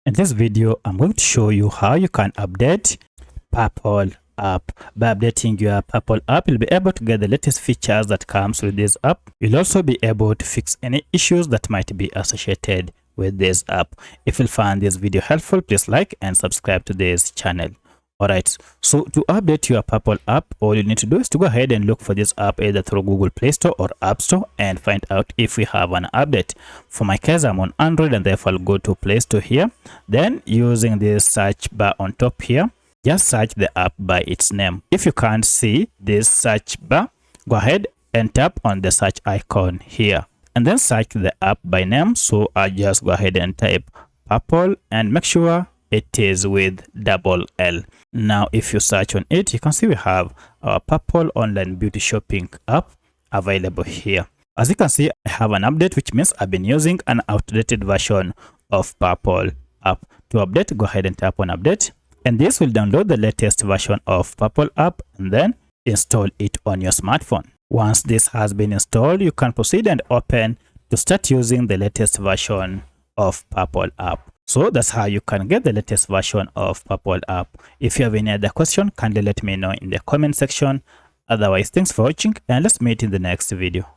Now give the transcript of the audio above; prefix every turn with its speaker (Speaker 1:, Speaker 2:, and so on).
Speaker 1: In this video, I'm going to show you how you can update Purple app. By updating your Purple app, you'll be able to get the latest features that comes with this app. You'll also be able to fix any issues that might be associated with this app. If you find this video helpful, please like and subscribe to this channel. Alright, so to update your Purple app, all you need to do is to go ahead and look for this app either through Google Play Store or App Store and find out if we have an update. For my case, I'm on Android and therefore I'll go to Play Store here. Then using this search bar on top here, just search the app by its name. If you can't see this search bar, go ahead and tap on the search icon here and then search the app by name. So I just go ahead and type Purple and make sure it is with double L. Now if you search on it, you can see we have our Purple online beauty shopping app available here. As you can see, I have an update, which means I've been using an outdated version of Purple app. To update, go ahead and tap on update, and this will download the latest version of Purple app and then install it on your smartphone. Once this has been installed, you can proceed and open to start using the latest version of Purple app. So that's how you can get the latest version of Purple app. If you have any other question, kindly let me know in the comment section. Otherwise, thanks for watching and let's meet in the next video.